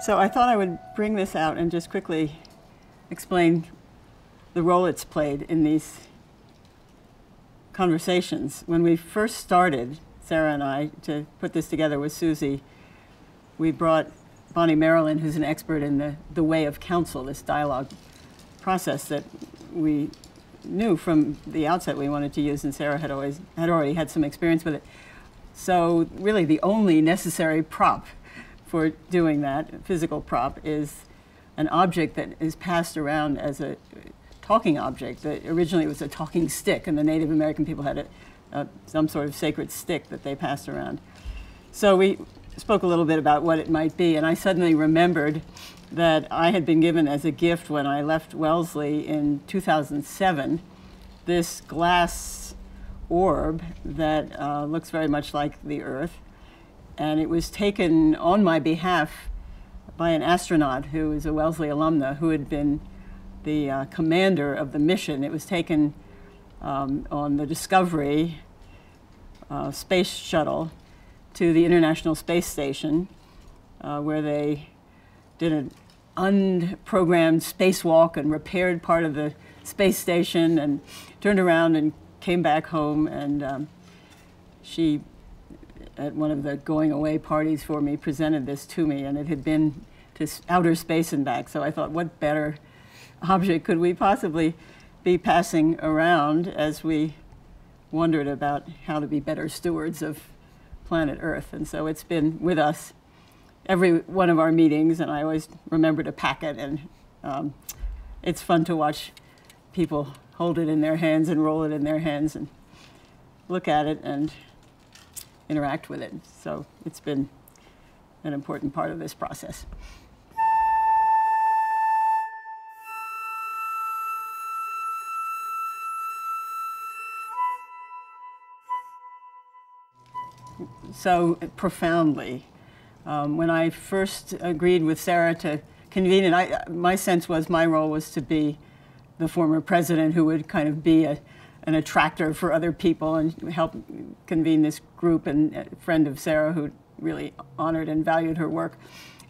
So I thought I would bring this out and just quickly explain the role it's played in these conversations. When we first started, Sarah and I, to put this together with Susie, we brought Bonnie Marilyn, who's an expert in the way of counsel, this dialogue process that we knew from the outset we wanted to use, and Sarah had already had some experience with it. So really the only necessary prop for doing that, physical prop, is an object that is passed around as a talking object. Originally it was a talking stick, and the Native American people had some sort of sacred stick that they passed around. So we spoke a little bit about what it might be, and I suddenly remembered that I had been given as a gift when I left Wellesley in 2007 this glass orb that looks very much like the Earth, and it was taken on my behalf by an astronaut who is a Wellesley alumna who had been the commander of the mission. It was taken on the Discovery space shuttle to the International Space Station, where they did an unprogrammed spacewalk and repaired part of the space station and turned around and came back home. And she, at one of the going away parties for me, presented this to me, and it had been to outer space and back. So I thought, what better object could we possibly be passing around as we wondered about how to be better stewards of planet Earth. And so it's been with us every one of our meetings, and I always remember to pack it, and it's fun to watch people hold it in their hands and roll it in their hands and look at it and interact with it. So it's been an important part of this process. So profoundly. When I first agreed with Sarah to convene it, my sense was my role was to be the former president who would kind of be an attractor for other people and help convene this group, and a friend of Sarah who really honored and valued her work.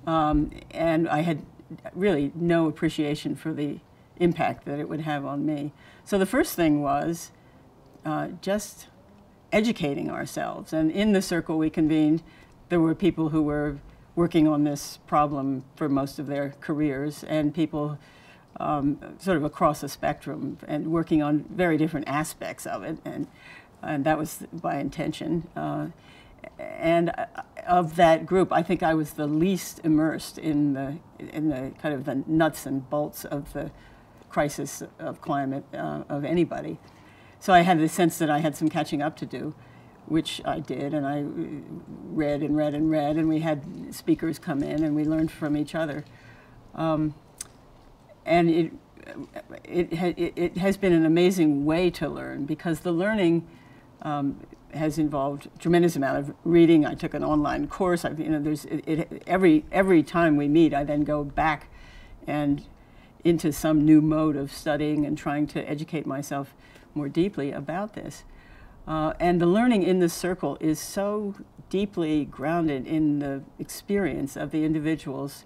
And I had really no appreciation for the impact that it would have on me. So the first thing was just educating ourselves. And in the circle we convened, there were people who were working on this problem for most of their careers, and people sort of across the spectrum and working on very different aspects of it, and that was by intention. And of that group, I think I was the least immersed in the kind of the nuts and bolts of the crisis of climate of anybody. So I had the sense that I had some catching up to do, which I did, and I read and read and read, and we had speakers come in, and we learned from each other. And it has been an amazing way to learn, because the learning has involved a tremendous amount of reading. I took an online course. Every time we meet, I then go back and into some new mode of studying and trying to educate myself more deeply about this. And the learning in this circle is so deeply grounded in the experience of the individuals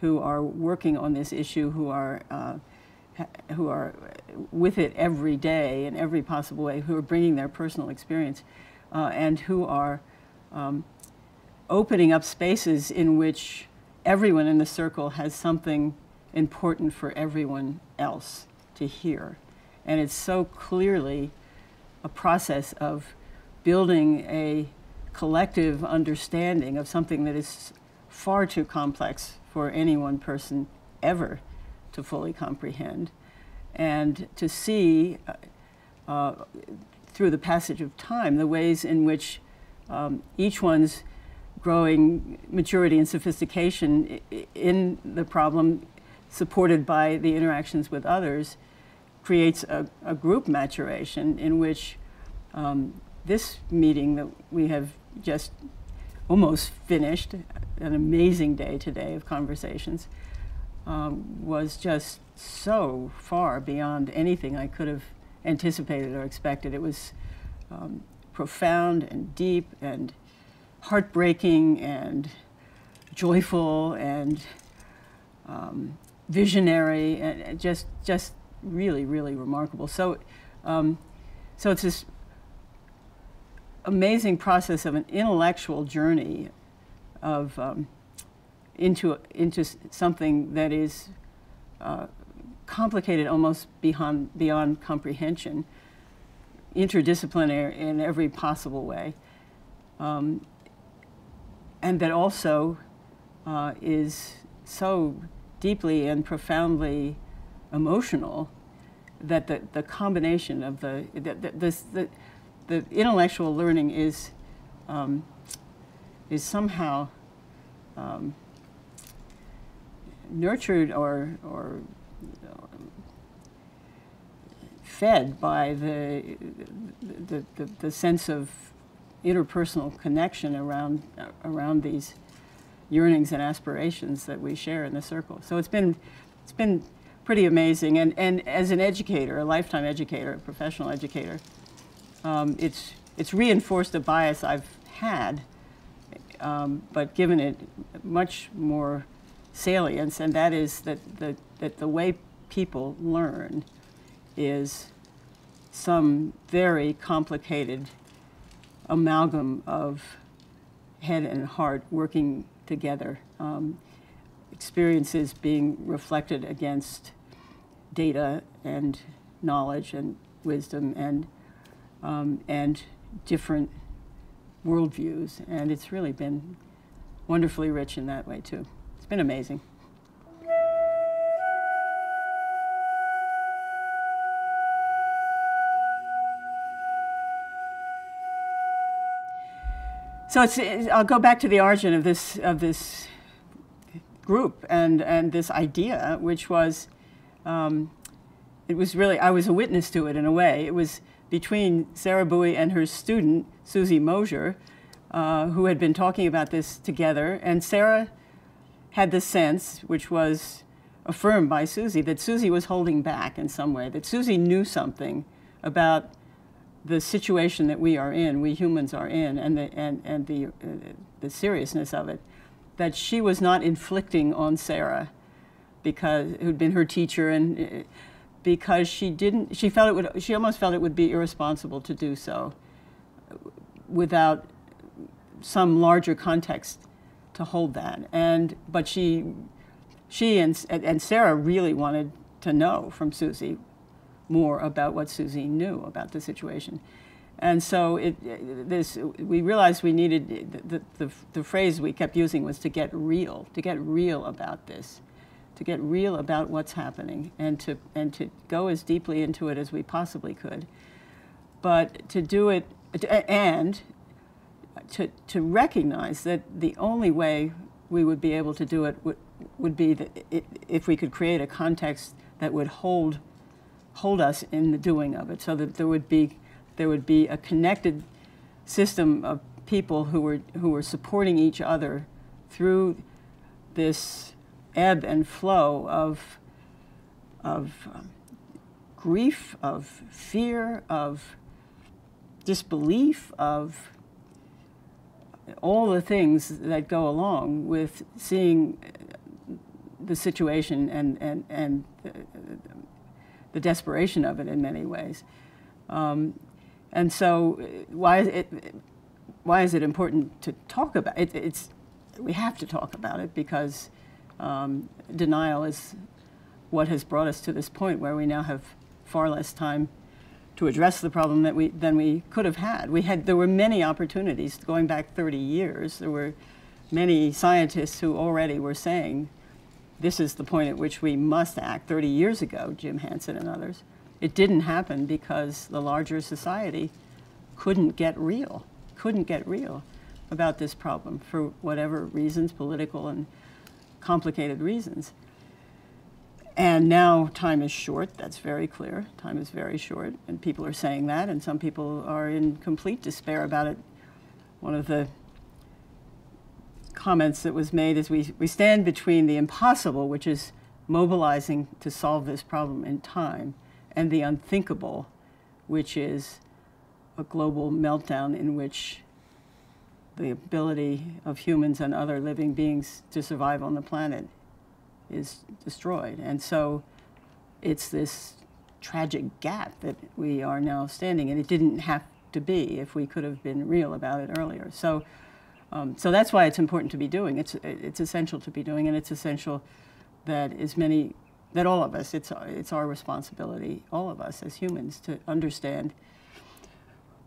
who are working on this issue, who are with it every day in every possible way, who are bringing their personal experience, and who are opening up spaces in which everyone in the circle has something important for everyone else to hear. And it's so clearly a process of building a collective understanding of something that is far too complex for any one person ever to fully comprehend. And to see through the passage of time the ways in which each one's growing maturity and sophistication in the problem, supported by the interactions with others, creates a group maturation in which this meeting that we have just almost finished, an amazing day today of conversations, was just so far beyond anything I could have anticipated or expected. It was profound and deep and heartbreaking and joyful and visionary, and just really, really remarkable. So, so it's this amazing process of an intellectual journey of into something that is complicated almost beyond comprehension, interdisciplinary in every possible way, and that also is so deeply and profoundly emotional that the combination of the intellectual learning is somehow nurtured or fed by the sense of interpersonal connection around these yearnings and aspirations that we share in the circle. So it's been pretty amazing, and as an educator, a lifetime educator, a professional educator, it's reinforced a bias I've had, but given it much more salience, and that is that the way people learn is some very complicated amalgam of head and heart working together, experiences being reflected against data and knowledge and wisdom and different worldviews, and it's really been wonderfully rich in that way too. It's been amazing. So I'll go back to the origin of this group and this idea, which was, it was really, I was a witness to it in a way. It was between Sarah Bowie and her student, Susie Mosier, who had been talking about this together, and Sarah had the sense, which was affirmed by Susie, that Susie was holding back in some way, that Susie knew something about the situation that we are in, we humans are in, and the seriousness of it, that she was not inflicting on Sarah, because who'd been her teacher, and because she almost felt it would be irresponsible to do so without some larger context to hold that. But she and Sarah really wanted to know from Susie more about what Susie knew about the situation. And so we realized we needed, the phrase we kept using was to get real about this, to get real about what's happening, and to go as deeply into it as we possibly could. But to do it, and to recognize that the only way we would be able to do it would be if we could create a context that would hold us in the doing of it, so that there would be a connected system of people who were supporting each other through this ebb and flow of grief, of fear, of disbelief, of all the things that go along with seeing the situation and the desperation of it in many ways. And so why is it important to talk about it? We have to talk about it, because denial is what has brought us to this point where we now have far less time to address the problem than we could have had. There were many opportunities going back 30 years. There were many scientists who already were saying, this is the point at which we must act. 30 years ago, Jim Hansen and others. It didn't happen because the larger society couldn't get real about this problem for whatever reasons, political and complicated reasons. And now time is short, that's very clear. Time is very short, and people are saying that, and some people are in complete despair about it. One of the comments that was made is we stand between the impossible, which is mobilizing to solve this problem in time, and the unthinkable, which is a global meltdown in which the ability of humans and other living beings to survive on the planet is destroyed. And so it's this tragic gap that we are now standing in. It didn't have to be if we could have been real about it earlier. So, so that's why it's important to be doing. It's essential to be doing, and it's essential that that all of us, it's our responsibility, all of us as humans, to understand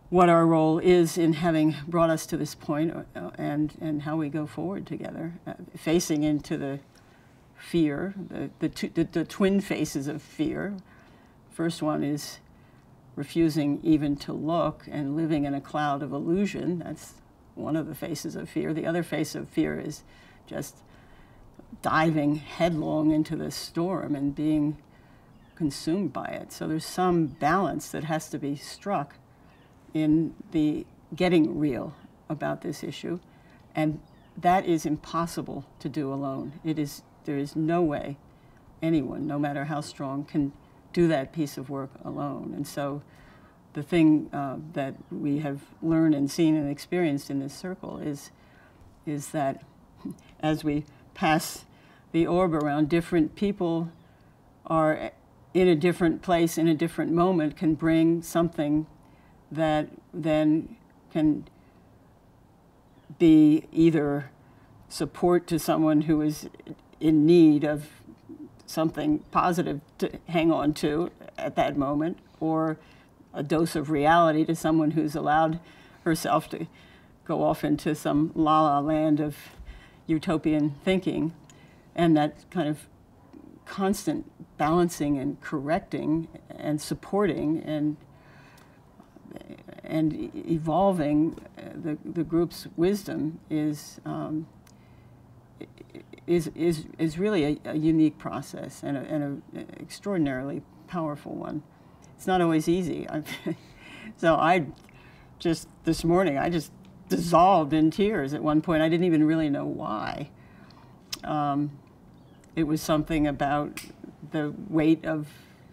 what our role is in having brought us to this point, and how we go forward together, facing into the fear, the twin faces of fear. First one is refusing even to look and living in a cloud of illusion. That's one of the faces of fear. The other face of fear is just diving headlong into the storm and being consumed by it. So there's some balance that has to be struck in the getting real about this issue, and that is impossible to do alone. There is no way anyone, no matter how strong, can do that piece of work alone. And so the thing that we have learned and seen and experienced in this circle is that as we pass the orb around, different people are in a different place, in a different moment, can bring something that then can be either support to someone who is in need of something positive to hang on to at that moment, or a dose of reality to someone who's allowed herself to go off into some la-la land of utopian thinking. And that kind of constant balancing and correcting and supporting and evolving the group's wisdom is really a unique process, and an extraordinarily powerful one. It's not always easy. So this morning, I just dissolved in tears at one point. I didn't even really know why. It was something about the weight of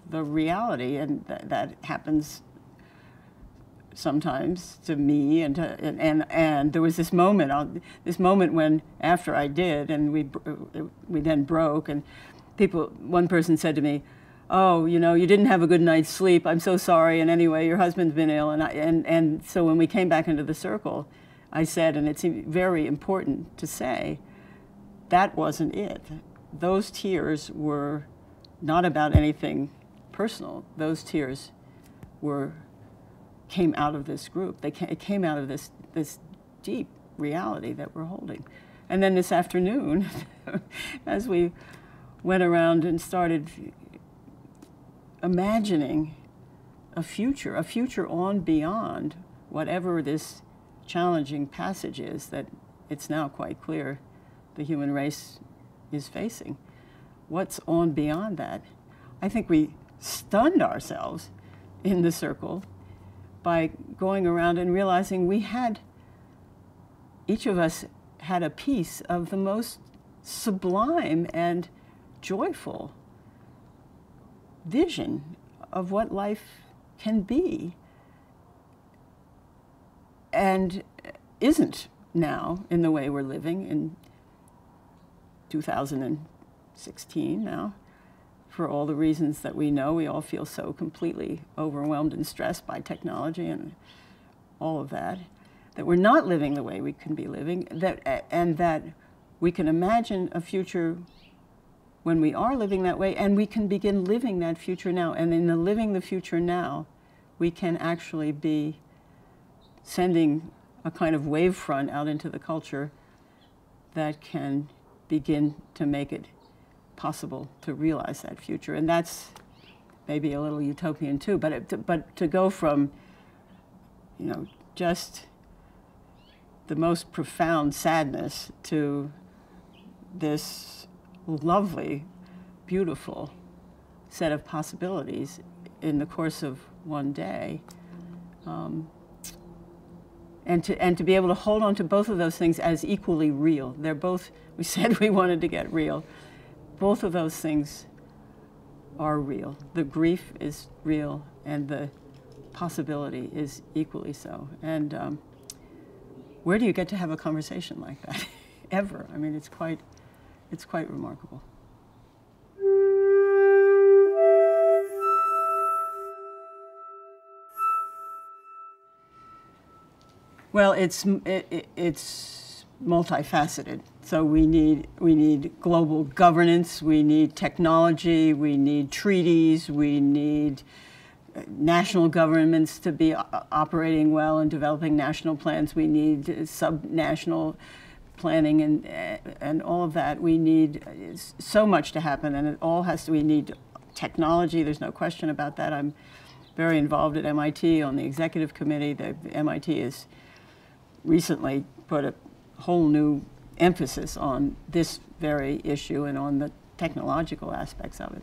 the reality, and that happens sometimes to me, and there was this moment when after I did, and we then broke, and one person said to me, "Oh, you didn't have a good night's sleep. I'm so sorry. And anyway, your husband's been ill." And so when we came back into the circle, I said, and it's very important to say, that wasn't it. Those tears were not about anything personal. Those tears came out of this group. It came out of this deep reality that we're holding. And then this afternoon, as we went around and started imagining a future on beyond whatever this challenging passage is that it's now quite clear the human race is facing. What's on beyond that? I think we stunned ourselves in the circle by going around and realizing each of us had a piece of the most sublime and joyful vision of what life can be, and isn't now in the way we're living in 2016 now, for all the reasons that we know. We all feel so completely overwhelmed and stressed by technology and all of that, that we're not living the way we can be living, and that we can imagine a future when we are living that way, and we can begin living that future now. And in the living the future now, we can actually be sending a kind of wave front out into the culture that can begin to make it possible to realize that future. And that's maybe a little utopian too, but to go from, just the most profound sadness to this lovely, beautiful set of possibilities in the course of one day, and to be able to hold on to both of those things as equally real. They're both, we said we wanted to get real. Both of those things are real. The grief is real, and the possibility is equally so. And where do you get to have a conversation like that? Ever? I mean, it's quite remarkable. Well, it's multifaceted. So we need global governance, we need technology, we need treaties, we need national governments to be operating well and developing national plans. We need subnational planning and all of that. We need so much to happen, and it all has to. We need technology. There's no question about that. I'm very involved at MIT on the executive committee. The MIT has recently put a whole new emphasis on this very issue and on the technological aspects of it.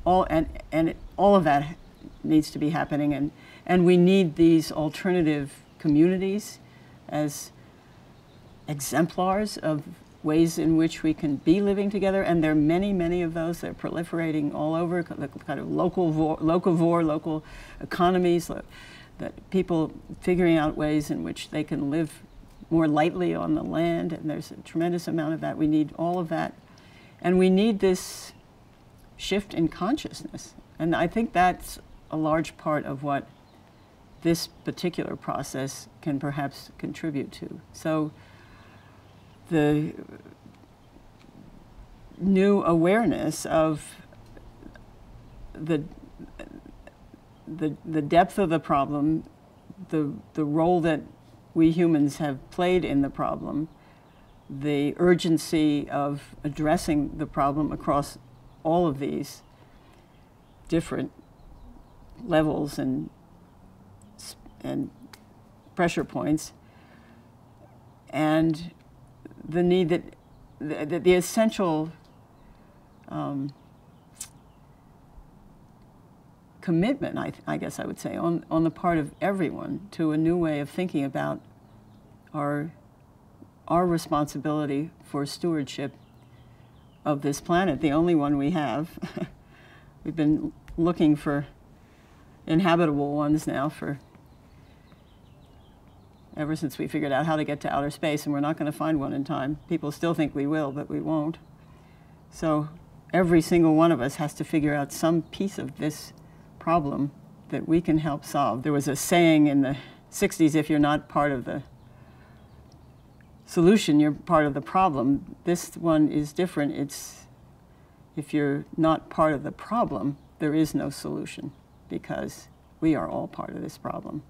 All of that needs to be happening, and we need these alternative communities as exemplars of ways in which we can be living together, and there are many, many of those that are proliferating all over, the kind of local economies, that people figuring out ways in which they can live more lightly on the land, and there's a tremendous amount of that. We need all of that, and we need this shift in consciousness, and I think that's a large part of what this particular process can perhaps contribute to. So the new awareness of the depth of the problem, the role that we humans have played in the problem, the urgency of addressing the problem across all of these different levels and pressure points, and the need that the essential commitment, I guess I would say, on the part of everyone to a new way of thinking about our responsibility for stewardship of this planet, the only one we have. We've been looking for inhabitable ones now ever since we figured out how to get to outer space, and we're not going to find one in time. People still think we will, but we won't. So every single one of us has to figure out some piece of this problem that we can help solve. There was a saying in the 60s, if you're not part of the solution, you're part of the problem. This one is different. It's if you're not part of the problem, there is no solution, because we are all part of this problem.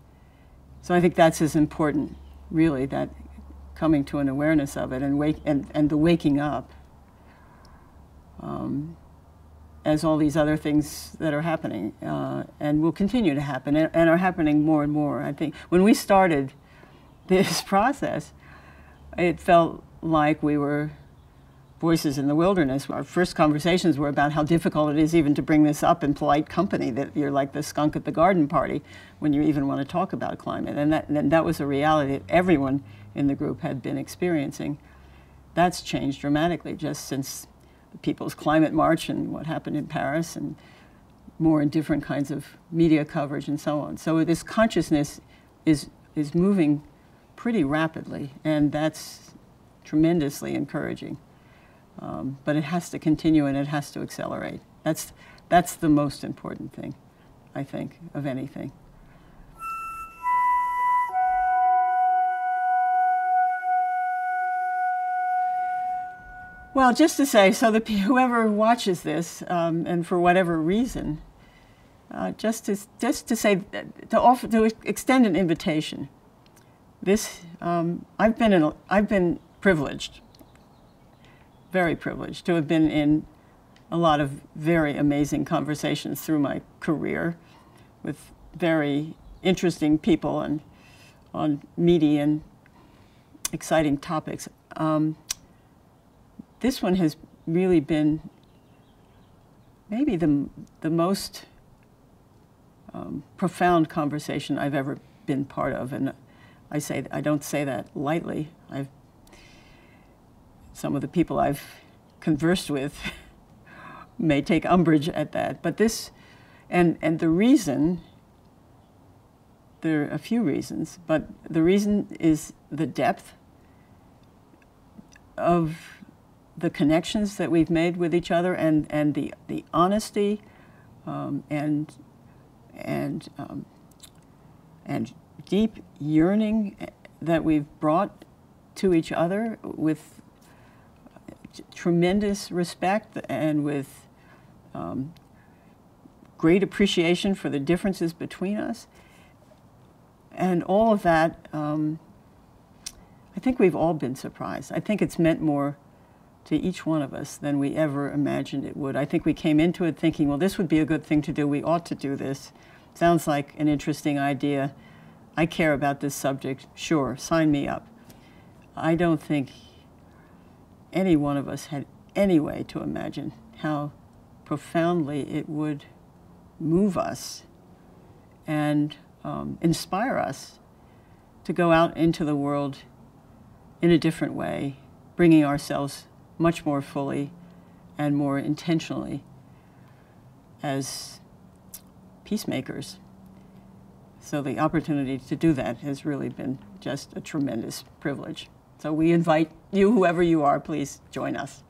So I think that's as important, really, that coming to an awareness of it and the waking up, as all these other things that are happening and will continue to happen and are happening more and more. I think when we started this process, it felt like we were voices in the wilderness. Our first conversations were about how difficult it is even to bring this up in polite company, that you're like the skunk at the garden party when you even want to talk about climate. And that was a reality that everyone in the group had been experiencing. That's changed dramatically just since the People's Climate March and what happened in Paris, and more in different kinds of media coverage and so on. So this consciousness is moving pretty rapidly, and that's tremendously encouraging. But it has to continue, and it has to accelerate. That's the most important thing, I think, of anything. Well, just to say, so that whoever watches this, and for whatever reason, just to say, to extend an invitation. This I've been privileged. Very privileged to have been in a lot of very amazing conversations through my career with very interesting people and on meaty and exciting topics. This one has really been maybe the most profound conversation I've ever been part of, and I don't say that lightly. Some of the people I've conversed with may take umbrage at that, but this, and the reason, there are a few reasons, but the reason is the depth of the connections that we've made with each other, and the honesty and deep yearning that we've brought to each other with tremendous respect and with great appreciation for the differences between us. And all of that, I think we've all been surprised. I think it's meant more to each one of us than we ever imagined it would. I think we came into it thinking, well, this would be a good thing to do. We ought to do this. Sounds like an interesting idea. I care about this subject. Sure, sign me up. I don't think any one of us had any way to imagine how profoundly it would move us and inspire us to go out into the world in a different way, bringing ourselves much more fully and more intentionally as peacemakers. So the opportunity to do that has really been just a tremendous privilege. So we invite you, whoever you are, please join us.